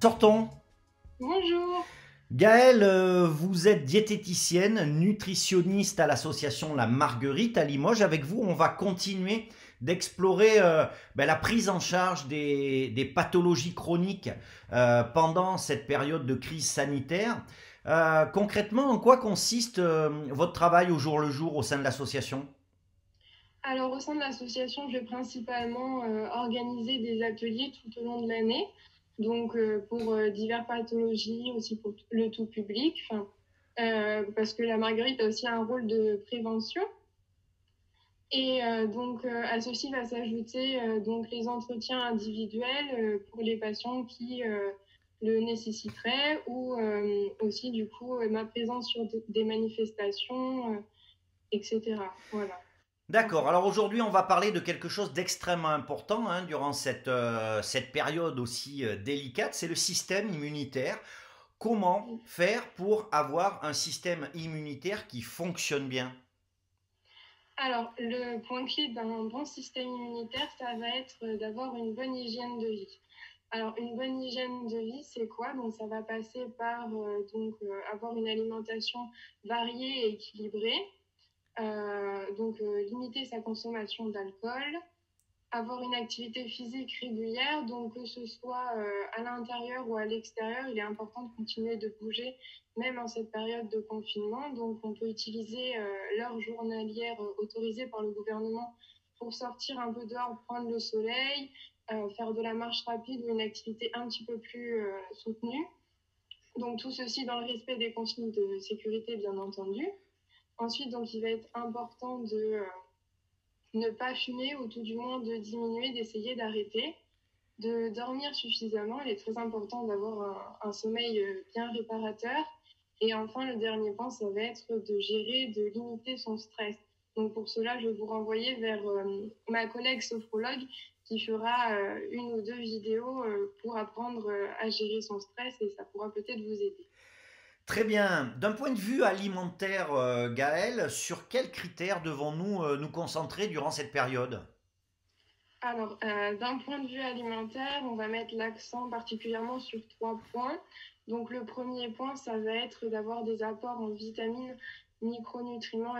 Sortons. Bonjour. Gaëlle, vous êtes diététicienne, nutritionniste à l'association La Marguerite à Limoges. Avec vous, on va continuer d'explorer la prise en charge des pathologies chroniques pendant cette période de crise sanitaire. Concrètement, en quoi consiste votre travail au jour le jour au sein de l'association? Alors, au sein de l'association, je vais principalement organiser des ateliers tout au long de l'année, donc pour diverses pathologies, aussi pour le tout public, parce que la Marguerite a aussi un rôle de prévention. Et donc, à ceci va s'ajouter donc les entretiens individuels pour les patients qui le nécessiteraient, ou aussi du coup ma présence sur des manifestations, etc. Voilà. D'accord. Alors aujourd'hui, on va parler de quelque chose d'extrêmement important durant cette période aussi délicate, c'est le système immunitaire. Comment faire pour avoir un système immunitaire qui fonctionne bien? Alors, le point clé d'un bon système immunitaire, ça va être d'avoir une bonne hygiène de vie. Alors, une bonne hygiène de vie, c'est quoi? Donc, ça va passer par avoir une alimentation variée et équilibrée, limiter sa consommation d'alcool, avoir une activité physique régulière, donc que ce soit à l'intérieur ou à l'extérieur, il est important de continuer de bouger, même en cette période de confinement. Donc on peut utiliser l'heure journalière autorisée par le gouvernement pour sortir un peu dehors, prendre le soleil, faire de la marche rapide ou une activité un petit peu plus soutenue. Donc tout ceci dans le respect des consignes de sécurité, bien entendu. Ensuite, donc, il va être important de ne pas fumer, ou tout du moins de diminuer, d'essayer d'arrêter, de dormir suffisamment. Il est très important d'avoir un sommeil bien réparateur. Et enfin, le dernier point, ça va être de gérer, de limiter son stress. Donc pour cela, je vais vous renvoyer vers ma collègue sophrologue qui fera une ou deux vidéos pour apprendre à gérer son stress, et ça pourra peut-être vous aider. Très bien. D'un point de vue alimentaire, Gaël, sur quels critères devons-nous nous concentrer durant cette période? Alors, d'un point de vue alimentaire, on va mettre l'accent particulièrement sur trois points. Donc, le premier point, ça va être d'avoir des apports en vitamines, micronutriments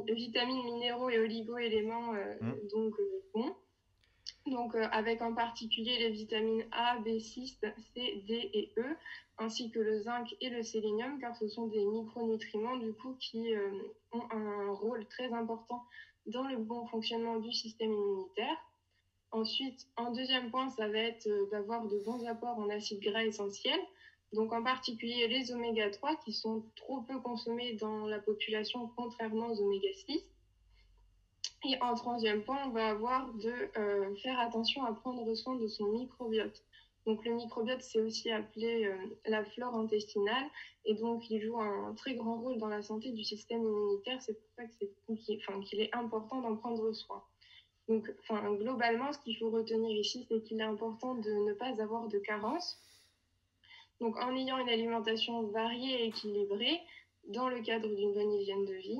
vitamines, minéraux et oligo-éléments Hmm. bons. Donc, avec en particulier les vitamines A, B6, C, D et E, ainsi que le zinc et le sélénium, car ce sont des micronutriments du coup qui ont un rôle très important dans le bon fonctionnement du système immunitaire. Ensuite, en deuxième point, ça va être d'avoir de bons apports en acides gras essentiels, donc en particulier les oméga 3 qui sont trop peu consommés dans la population, contrairement aux oméga 6. Et en troisième point, on va avoir de faire attention à prendre soin de son microbiote. Donc le microbiote, c'est aussi appelé la flore intestinale, et donc il joue un très grand rôle dans la santé du système immunitaire. C'est pour ça que qu'il est important d'en prendre soin. Donc, globalement, ce qu'il faut retenir ici, c'est qu'il est important de ne pas avoir de carence. Donc, en ayant une alimentation variée et équilibrée, dans le cadre d'une bonne hygiène de vie,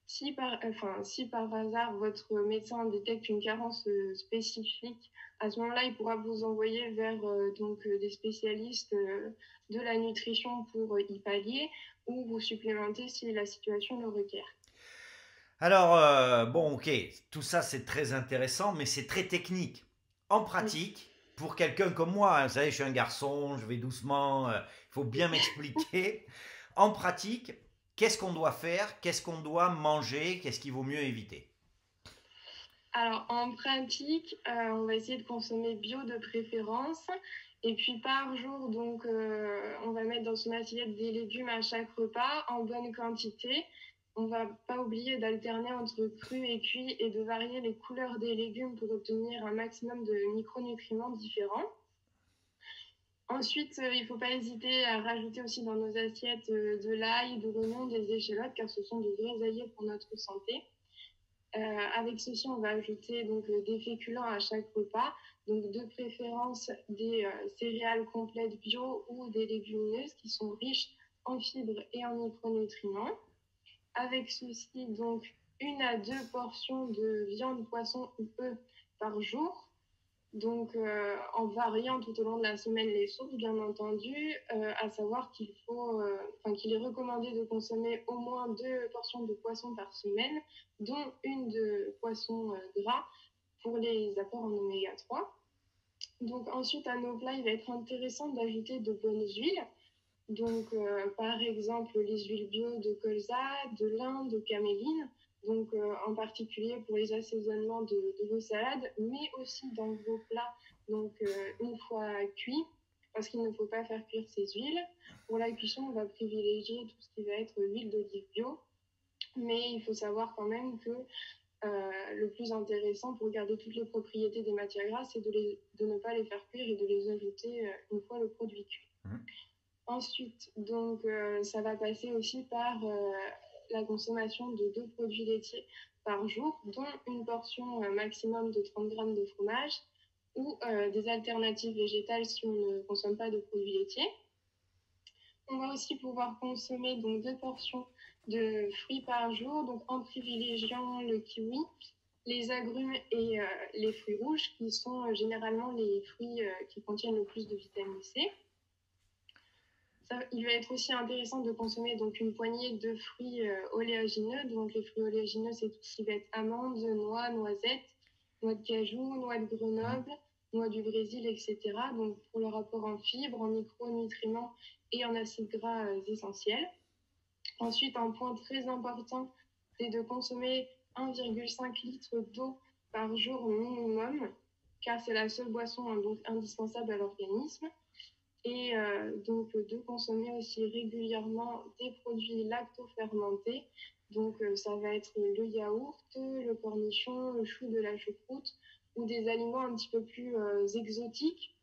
si par hasard votre médecin détecte une carence spécifique, à ce moment-là, il pourra vous envoyer vers des spécialistes de la nutrition pour y pallier, ou vous supplémenter si la situation le requiert. Alors, bon, ok, tout ça c'est très intéressant, mais c'est très technique. En Oui. pratique, pour quelqu'un comme moi, vous savez, je suis un garçon, je vais doucement, il faut bien m'expliquer. En pratique, qu'est-ce qu'on doit faire? Qu'est-ce qu'on doit manger? Qu'est-ce qu'il vaut mieux éviter? Alors, en pratique, on va essayer de consommer bio de préférence. Et puis par jour, donc, on va mettre dans son assiette des légumes à chaque repas en bonne quantité. On va pas oublier d'alterner entre cru et cuit, et de varier les couleurs des légumes pour obtenir un maximum de micronutriments différents. Ensuite, il ne faut pas hésiter à rajouter aussi dans nos assiettes de l'ail, de l'oignon, des échalotes, car ce sont de vrais alliés pour notre santé. Avec ceci, on va ajouter donc des féculents à chaque repas, donc de préférence des céréales complètes bio ou des légumineuses qui sont riches en fibres et en micronutriments. Avec ceci, donc une à deux portions de viande, poisson ou œufs par jour, Donc, en variant tout au long de la semaine les sources, bien entendu, à savoir qu'il qu'il est recommandé de consommer au moins 2 portions de poisson par semaine, dont une de poisson gras pour les apports en oméga 3. Donc, ensuite, à nos plats, il va être intéressant d'ajouter de bonnes huiles. Donc, par exemple, les huiles bio de colza, de lin, de caméline. Donc, en particulier pour les assaisonnements de vos salades, mais aussi dans vos plats, donc une fois cuits, parce qu'il ne faut pas faire cuire ces huiles. Pour la cuisson, on va privilégier tout ce qui va être huile d'olive bio, mais il faut savoir quand même que le plus intéressant pour garder toutes les propriétés des matières grasses, c'est de ne pas les faire cuire et de les ajouter une fois le produit cuit. Ensuite, donc, ça va passer aussi par la consommation de 2 produits laitiers par jour, dont une portion maximum de 30 grammes de fromage ou des alternatives végétales si on ne consomme pas de produits laitiers. On va aussi pouvoir consommer donc 2 portions de fruits par jour, donc en privilégiant le kiwi, les agrumes et les fruits rouges, qui sont généralement les fruits qui contiennent le plus de vitamine C. Il va être aussi intéressant de consommer donc une poignée de fruits oléagineux. Donc les fruits oléagineux, c'est tout ce qui va être amandes, noix, noisettes, noix de cajou, noix de Grenoble, noix du Brésil, etc. Donc pour le rapport en fibres, en micronutriments et en acides gras essentiels. Ensuite, un point très important, c'est de consommer 1,5 litre d'eau par jour minimum, car c'est la seule boisson donc indispensable à l'organisme. Et donc de consommer aussi régulièrement des produits lactofermentés. Donc ça va être le yaourt, le cornichon, le chou de la choucroute ou des aliments un petit peu plus exotiques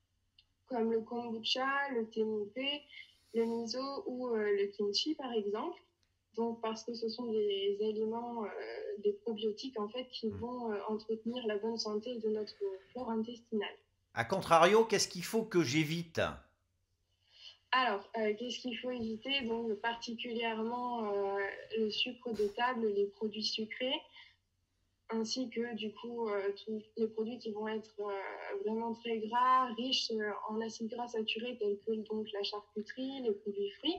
comme le kombucha, le thé moupé, le miso ou le kimchi par exemple. Donc parce que ce sont des aliments, des probiotiques en fait qui vont entretenir la bonne santé de notre flore intestinale. A contrario, qu'est-ce qu'il faut que j'évite? Alors, qu'est-ce qu'il faut éviter? Donc, particulièrement le sucre de table, les produits sucrés, ainsi que du coup tous les produits qui vont être vraiment très gras, riches en acides gras saturés tels que donc la charcuterie, les produits frits.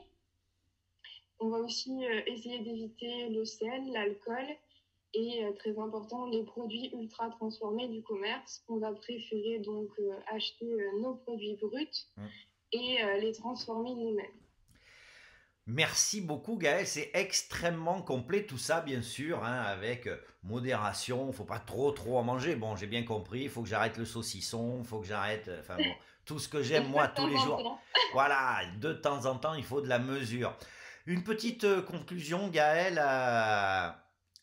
On va aussi essayer d'éviter le sel, l'alcool et très important, les produits ultra transformés du commerce. On va préférer donc acheter nos produits bruts et les transformer nous-mêmes. Merci beaucoup Gaël, c'est extrêmement complet tout ça bien sûr, hein, avec modération, il ne faut pas trop en manger. Bon, j'ai bien compris, il faut que j'arrête le saucisson, il faut que j'arrête, enfin bon, tout ce que j'aime moi tous les jours. Voilà, de temps en temps, il faut de la mesure. Une petite conclusion Gaël,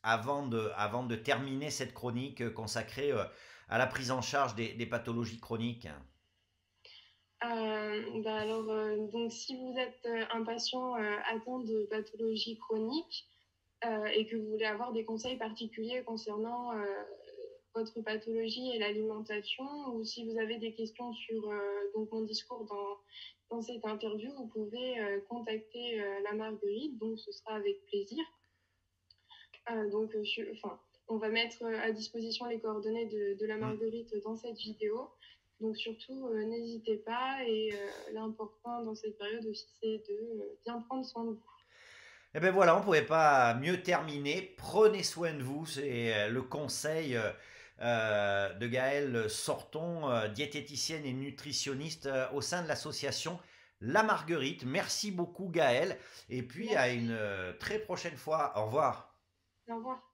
avant de terminer cette chronique consacrée à la prise en charge des pathologies chroniques. Donc, si vous êtes un patient atteint de pathologie chronique et que vous voulez avoir des conseils particuliers concernant votre pathologie et l'alimentation, ou si vous avez des questions sur donc mon discours dans cette interview, vous pouvez contacter la Marguerite, donc ce sera avec plaisir. On va mettre à disposition les coordonnées de la Marguerite dans cette vidéo. Donc surtout, n'hésitez pas et l'important dans cette période aussi, c'est de bien prendre soin de vous. Et bien voilà, on ne pouvait pas mieux terminer. Prenez soin de vous, c'est le conseil de Gaëlle Sorton, diététicienne et nutritionniste au sein de l'association La Marguerite. Merci beaucoup Gaëlle, et puis à une très prochaine fois. Au revoir. Au revoir.